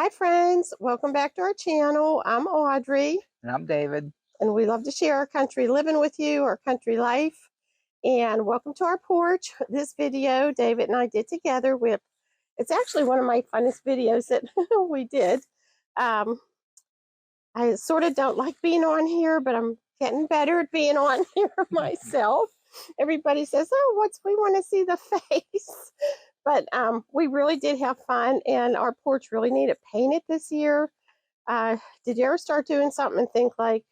Hi friends, welcome back to our channel. I'm Audrey And I'm David. and we love to share our country living with you, our country life. And welcome to our porch. This video David and I did together with, it's actually one of my funnest videos that we did. I sort of don't like being on here, but I'm getting better at being on here myself. Everybody says, oh, we want to see the face. But we really did have fun, and our porch really needed painted this year. Did you ever start doing something and think like,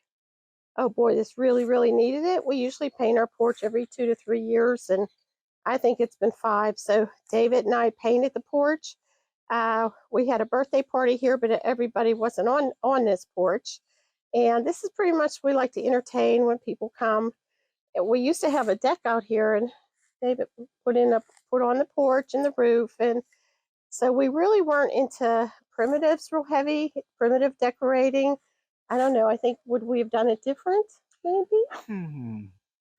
oh boy, this really, really needed it? We usually paint our porch every 2 to 3 years, and I think it's been 5. So David and I painted the porch. We had a birthday party here, but everybody wasn't on this porch. And this is pretty much, we like to entertain when people come. We used to have a deck out here, and David put on the porch and the roof, and so we really weren't into primitives real heavy, primitive decorating. I don't know. I think would we have done it different, maybe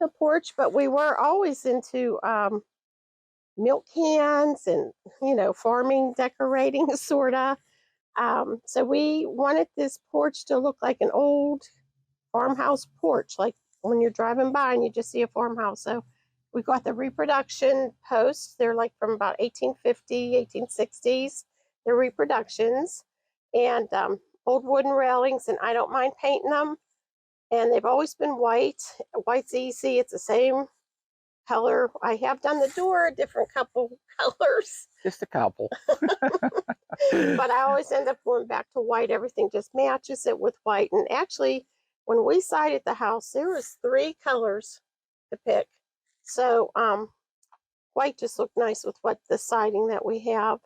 the porch, but we were always into milk cans and farming decorating sorta. So we wanted this porch to look like an old farmhouse porch, like when you're driving by and you just see a farmhouse. So we got the reproduction posts. They're like from about 1850, 1860s. They're reproductions and old wooden railings, and I don't mind painting them. And they've always been white. White's easy. It's the same color. I have done the door a different couple colors. Just a couple. But I always end up going back to white. Everything just matches it with white. And actually, when we sided the house, there was 3 colors to pick. So white just looked nice with what the siding that we have.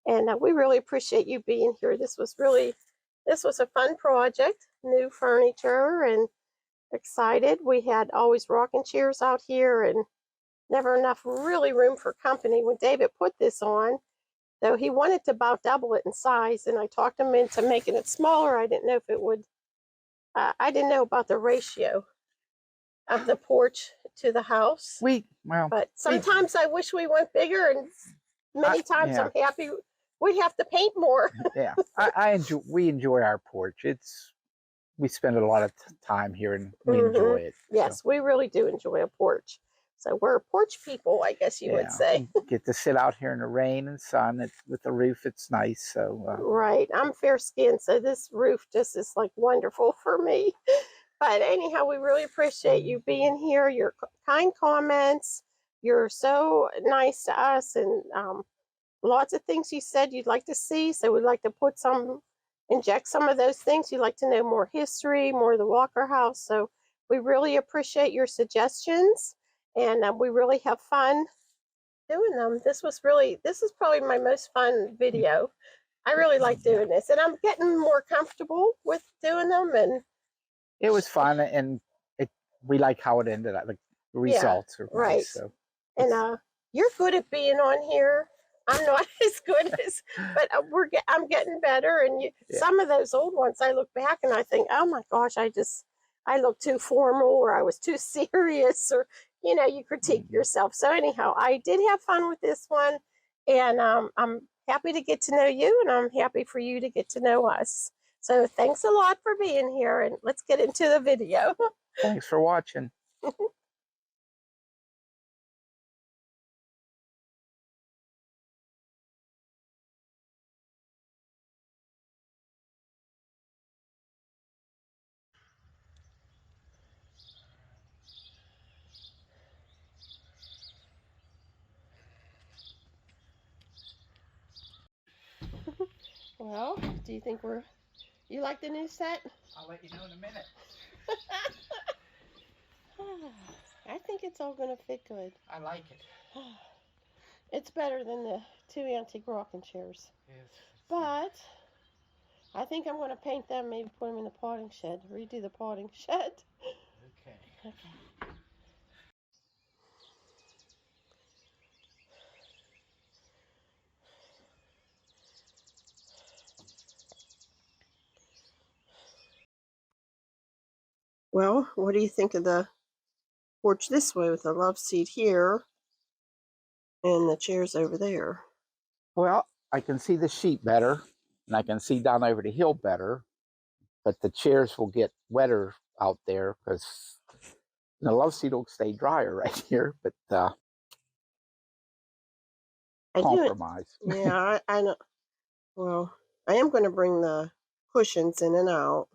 And we really appreciate you being here. This was a fun project. New furniture, and excited. We had always rocking chairs out here and never enough really room for company. When David put this on, though, he wanted to about double it in size, and I talked him into making it smaller. I didn't know if it would, I didn't know about the ratio of the porch to the house. But sometimes I wish we went bigger, and many times I'm happy we have to paint more. Yeah, we enjoy our porch. We spend a lot of time here and we enjoy it. Yes, so we really do enjoy a porch. So we're porch people, I guess you would say. Get to sit out here in the rain and sun. With the roof, it's nice. So right, I'm fair skinned, so this roof just is like wonderful for me. But anyhow, we really appreciate you being here. Your kind comments. You're so nice to us, and lots of things you said you'd like to see. So we'd like to inject some of those things. You'd like to know more history, more of the Walker House. So we really appreciate your suggestions, and we really have fun doing them. This is probably my most fun video. I really like doing this, and I'm getting more comfortable with doing them. And it was fun, and we like how it ended up. The results are right. Nice, so. And you're good at being on here. I'm not as good as, but I'm getting better. And some of those old ones, I look back and I think, oh my gosh, I look too formal, or I was too serious, or you critique yourself. So anyhow, I did have fun with this one, and I'm happy to get to know you, and I'm happy for you to get to know us. So thanks a lot for being here, and let's get into the video. Thanks for watching. Well, do you think you like the new set? I'll let you know in a minute. I think it's all going to fit good. I like it. It's better than the 2 antique rocking chairs. Yes. But I think I'm going to paint them, maybe put them in the potting shed, redo the potting shed. Okay. Well, what do you think of the porch this way with the love seat here and the chairs over there? Well, I can see the sheet better. and I can see down over the hill better. But the chairs will get wetter out there because the love seat will stay drier right here. But I do it. compromise. Yeah, I know. Well, I am going to bring the cushions in and out,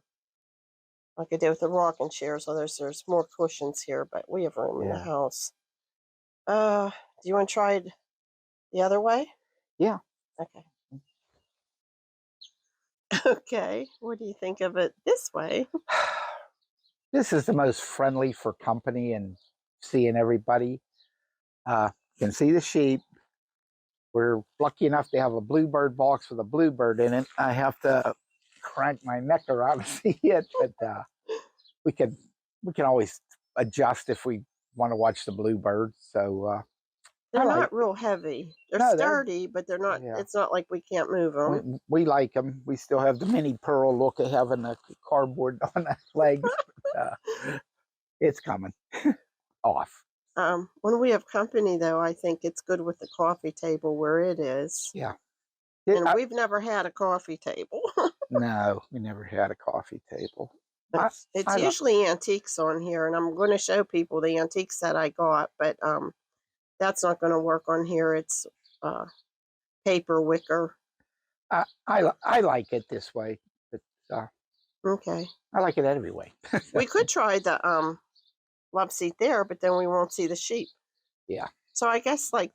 like I did with the rocking chair. So there's more cushions here, but we have room in the Yeah. house. Do you want to try it the other way? Yeah. Okay. Okay. What do you think of it this way? This is the most friendly for company and seeing everybody. You can see the sheep. We're lucky enough to have a bluebird box with a bluebird in it. I have to crank my neck around to see it, but we can always adjust if we want to watch the bluebirds. So They're not real heavy. They're no, sturdy, but they're not. yeah. It's not like we can't move them. We like them. We still have the mini pearl look of having the cardboard on the legs. But, it's coming off. When we have company, though, I think it's good with the coffee table where it is. Yeah. And we've never had a coffee table. No, we never had a coffee table. It's usually antiques on here, and I'm going to show people the antiques that I got, but that's not going to work on here. It's paper wicker. I like it this way, but okay. I like it every way. We could try the love seat there, but then we won't see the sheep. Yeah. So I guess like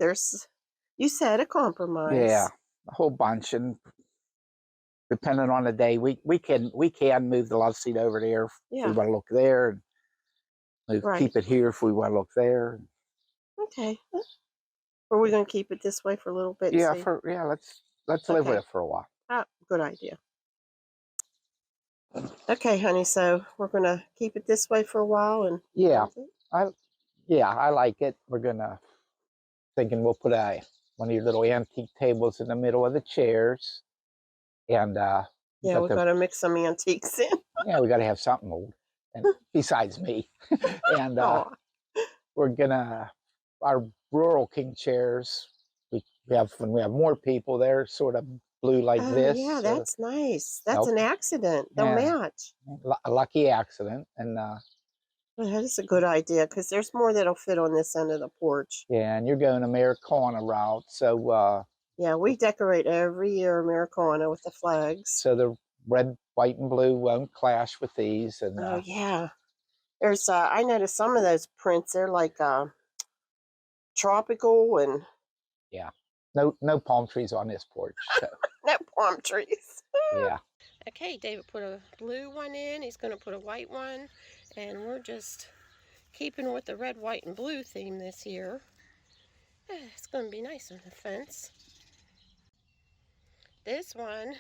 you said a compromise. Yeah, a whole bunch, and depending on the day, we can move the love seat over there if we want to look there, and keep it here if we want to look there. Okay. Are we going to keep it this way for a little bit? Yeah, let's live with it for a while. Good idea. Okay, honey. So we're going to keep it this way for a while, and I like it. We're thinking we'll put one of your little antique tables in the middle of the chairs, and we've got to mix some antiques in. Yeah, we got to have something old, and besides me, and we're gonna our rural king chairs. We have when we have more people, they're sort of blue like this. Yeah, that's nice. That's an accident. They'll match. A lucky accident, and that is a good idea because there's more that'll fit on this end of the porch. Yeah, and you're going Americana route, so yeah, we decorate every year Americana with the flags. So the red, white, and blue won't clash with these. And oh yeah, there's I noticed some of those prints. They're like tropical and yeah, no palm trees on this porch. So. No palm trees. Yeah. Okay, David put a blue one in. He's going to put a white one, and we're just keeping with the red, white, and blue theme this year. It's going to be nice on the fence. This one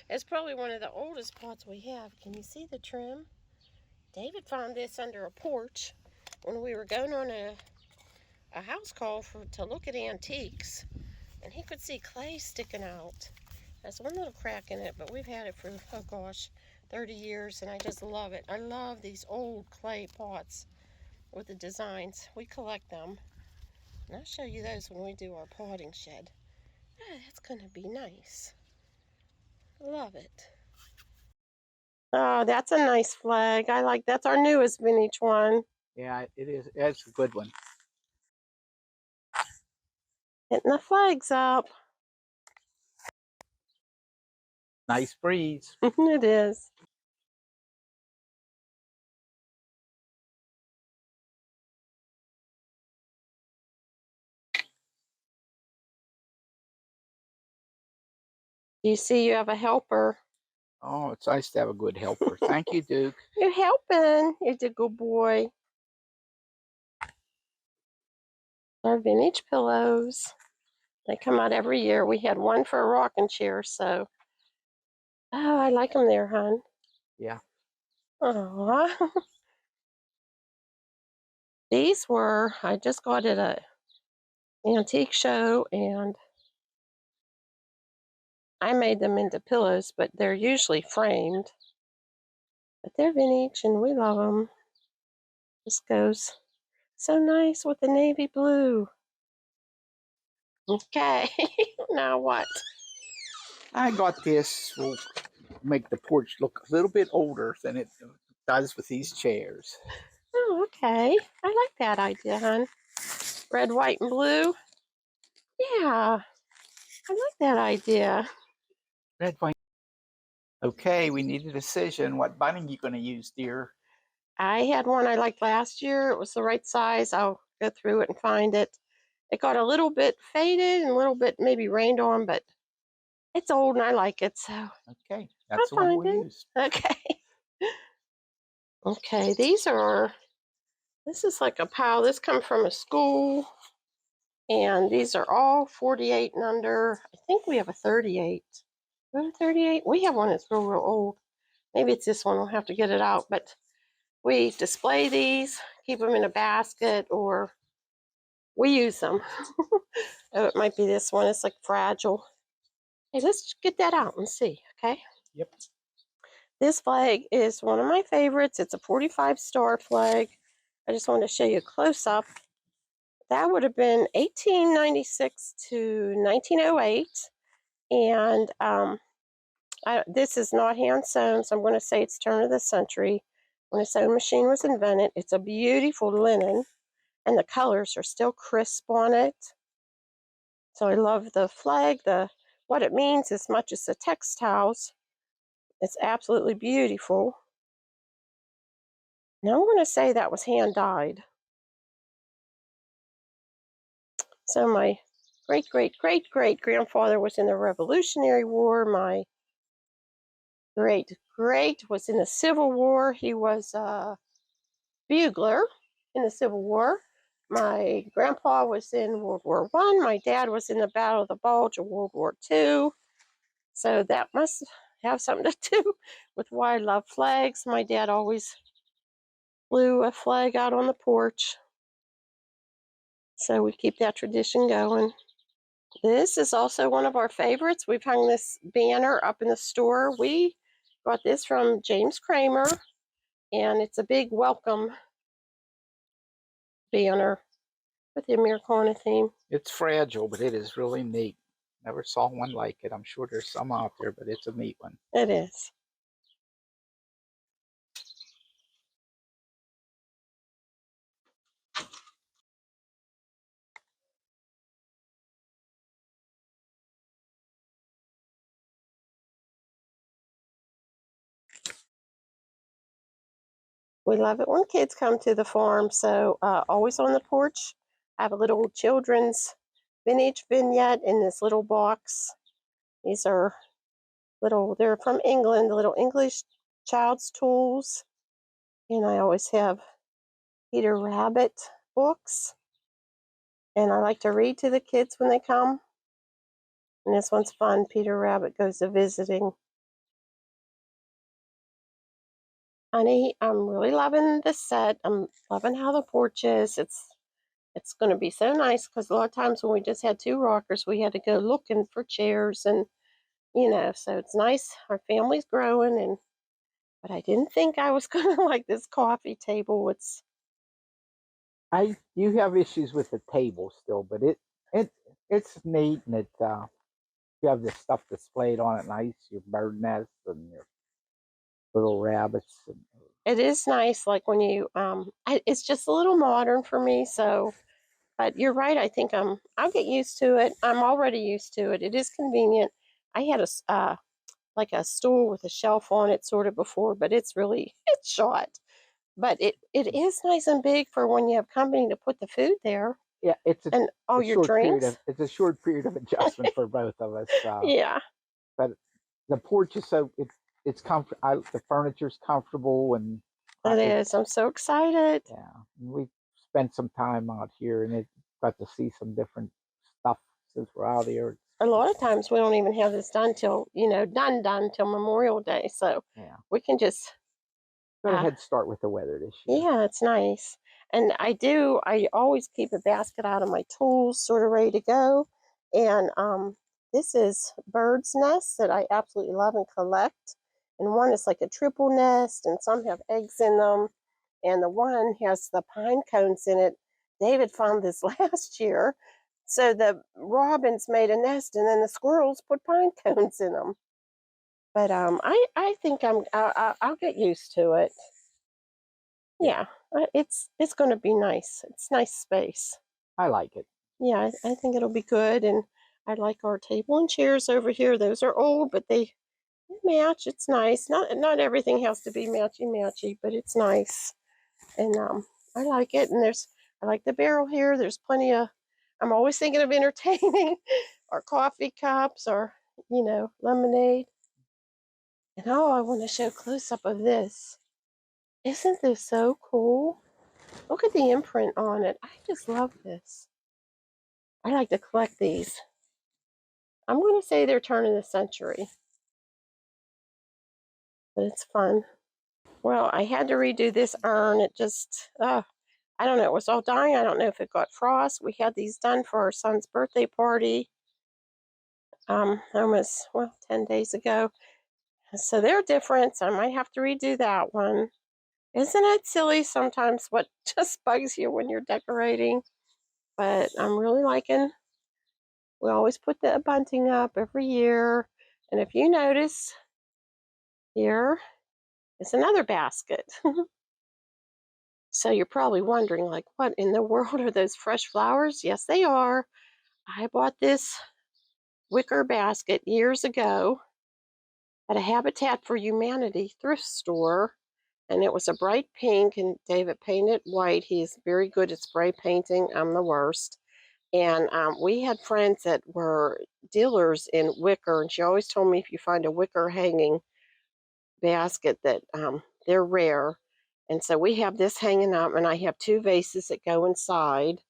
is probably one of the oldest pots we have. Can you see the trim? David found this under a porch when we were going on a house call to look at antiques, and he could see clay sticking out. There's one little crack in it, but we've had it for, oh gosh, 30 years, and I just love it. I love these old clay pots with the designs. We collect them, and I'll show you those when we do our potting shed. That's going to be nice. Love it. Oh, that's a nice flag. That's our newest vintage one. Yeah, it is. It's a good one. Getting the flags up. Nice breeze. It is. You see you have a helper. Oh, it's nice to have a good helper. Thank you, Duke. You're helping. You're a good boy. Our vintage pillows. They come out every year. We had one for a rocking chair, so. Oh, I like them there, hon. Yeah. Aww. These were, I just got at a antique show, and I made them into pillows, but they're usually framed. But they're vintage, and we love them. This goes so nice with the navy blue. Okay, now what? I got this. Will make the porch look a little bit older than it does with these chairs. Oh, okay. I like that idea, hon. Red, white, and blue. Yeah, I like that idea. Red, white. Okay, we need a decision. What bunting you going to use, dear? I had one I liked last year. It was the right size. I'll go through it and find it. It got a little bit faded and a little bit maybe rained on, but it's old and I like it, so Okay, I'll that's the one find we'll it. use. Okay. Okay, this is like a pile. This come from a school, and these are all 48 and under. I think we have a 38. We have a 38? We have one that's real old. Maybe it's this one. We'll have to get it out, but we display these, keep them in a basket, or we use them. Oh, it might be this one. It's like fragile. Hey, let's get that out and see, okay? Yep. This flag is one of my favorites. It's a 45 star flag. I just wanted to show you a close up. That would have been 1896 to 1908. And this is not hand sewn, so I'm going to say it's turn of the century when a sewing machine was invented. It's a beautiful linen, and the colors are still crisp on it. So I love the flag, what it means as much as the textiles. It's absolutely beautiful. Now I'm going to say that was hand dyed. So my great grandfather was in the Revolutionary War. My great was in the Civil War. He was a bugler in the Civil War. My grandpa was in World War I. My dad was in the Battle of the Bulge of World War II. So that must have something to do with why I love flags. My dad always flew a flag out on the porch. So we keep that tradition going. This is also one of our favorites. We've hung this banner up in the store. We got this from James Kramer, and it's a big welcome banner with the Americana theme. It's fragile, but it is really neat. Never saw one like it. I'm sure there's some out there, but it's a neat one. It is. We love it when kids come to the farm, so always on the porch. I have a little children's vintage vignette in this little box. These are they're from England, the little English child's tools. And I always have Peter Rabbit books. And I like to read to the kids when they come. And this one's fun. Peter Rabbit goes a visiting. Honey, I'm really loving the set. I'm loving how the porch is. It's going to be so nice because a lot of times when we just had two rockers, we had to go looking for chairs and so it's nice. Our family's growing, but I didn't think I was going to like this coffee table. You have issues with the table still, but it's neat, and you have this stuff displayed on it nice, your bird nests and your little rabbits. And It is nice, like when it's just a little modern for me. So, but you're right. I think I'll get used to it. I'm already used to it. It is convenient. I had like a stool with a shelf on it sort of before, but it's short. But it is nice and big for when you have company to put the food there. yeah, And all your drinks. It's a short period of adjustment for both of us. Yeah, But the porch is it's comfortable. The furniture's comfortable, and it is. I'm so excited. yeah, we spent some time out here, and it got to see some different stuff since we're out here. A lot of times we don't even have this done till done till Memorial Day. So Yeah, we can just got a head start with the weather this year. yeah, it's nice. And I always keep a basket out of my tools sort of ready to go. And this is bird's nests that I absolutely love and collect. And one is like a triple nest, and some have eggs in them. And the one has the pine cones in it. David found this last year. So the robins made a nest, and then the squirrels put pine cones in them. But I think I'll get used to it. Yeah, Yeah, it's going to be nice. It's nice space. I like it. Yeah, I think it'll be good. And I like our table and chairs over here. Those are old, but they match. It's nice. Not everything has to be matchy matchy, but it's nice. And I like it. And I like the barrel here. There's plenty of. I'm always thinking of entertaining, or coffee cups, or lemonade. And oh, I want to show close up of this. Isn't this so cool? Look at the imprint on it. I just love this. I like to collect these. I'm going to say they're turn of the century, but it's fun. Well, I had to redo this urn. It just, I don't know. It was all dying. I don't know if it got frost. We had these done for our son's birthday party almost, 10 days ago. So they're different. So I might have to redo that one. Isn't it silly sometimes what just bugs you when you're decorating? But I'm really liking, we always put the bunting up every year. And if you notice, here is another basket. So you're probably wondering, like, what in the world are those fresh flowers? Yes, they are. I bought this wicker basket years ago at a Habitat for Humanity thrift store, and it was a bright pink, and David painted white. He's very good at spray painting. I'm the worst. And we had friends that were dealers in wicker, and she always told me if you find a wicker hanging basket that they're rare. And so we have this hanging up, and I have two vases that go inside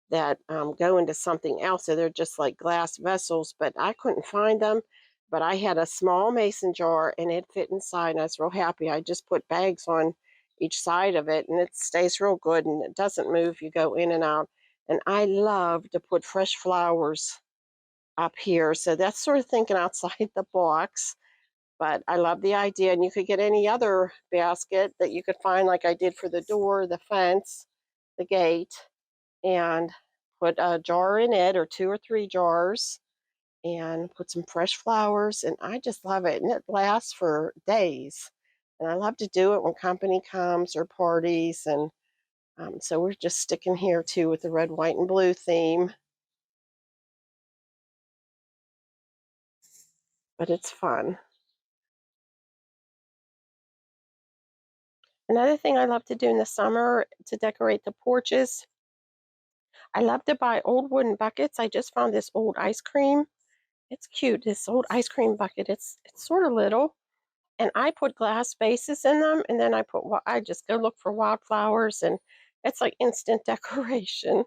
that go into something else. So they're just like glass vessels, but I couldn't find them. But I had a small mason jar and it fit inside, and I was real happy. I just put bags on each side of it, and it stays real good and it doesn't move. You go in and out. And I love to put fresh flowers up here. So that's sort of thinking outside the box. But I love the idea. And you could get any other basket that you could find, like I did for the door, the fence, the gate, and put a jar in it, or two or three jars, and put some fresh flowers. And I just love it. And it lasts for days. And I love to do it when company comes or parties. And so we're just sticking here too with the red, white, and blue theme. But it's fun. Another thing I love to do in the summer to decorate the porches, I love to buy old wooden buckets. I just found this old ice cream. It's cute, this old ice cream bucket. It's sort of little, and I put glass vases in them, and then I just go look for wildflowers, and it's like instant decoration.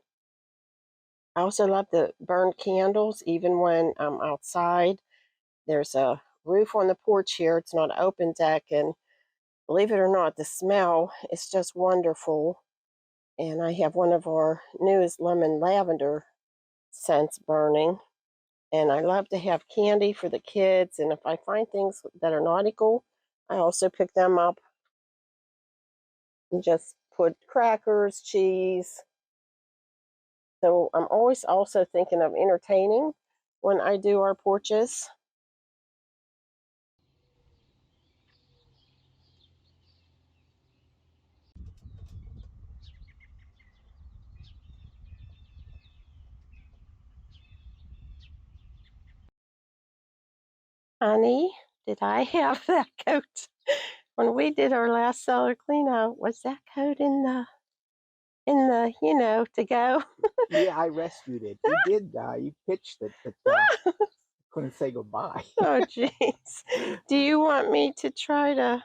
I also love to burn candles even when I'm outside. There's a roof on the porch here. It's not an open deck, and believe it or not, the smell is just wonderful. And I have one of our newest lemon lavender scents burning. And I love to have candy for the kids. And if I find things that are nautical, I also pick them up and just put crackers, cheese. So I'm always also thinking of entertaining when I do our porches. Honey, did I have that coat? When we did our last cellar clean out, was that coat to go? Yeah, I rescued it. You did. You pitched it, but couldn't say goodbye. Oh, jeez. Do you want me to try to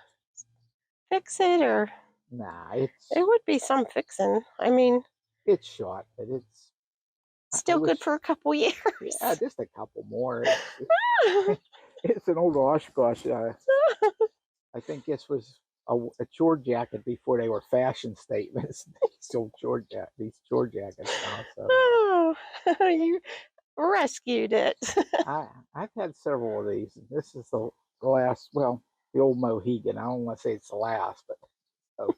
fix it, or Nah, it would be some fixing? I mean, it's short, but it's. I still good wish. for a couple years. Yeah, just a couple more. It's an old Oshkosh. I think this was a chore jacket before they were fashion statements. Still these chore jackets now. So Oh, you rescued it. I've had several of these. This is the last. Well, the old Mohegan. I don't want to say it's the last, but oh.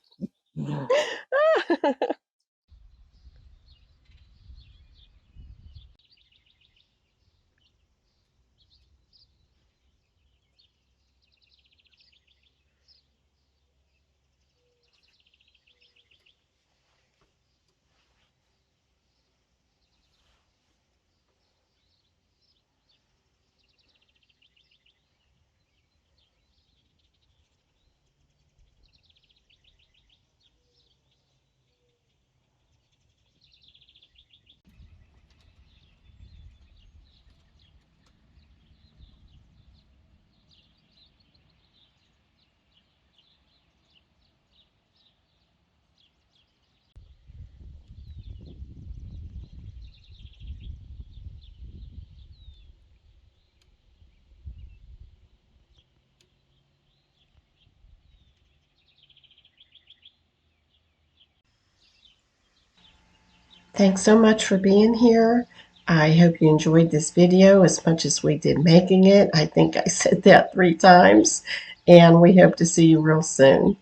Thanks so much for being here. I hope you enjoyed this video as much as we did making it. I think I said that 3 times, and we hope to see you real soon.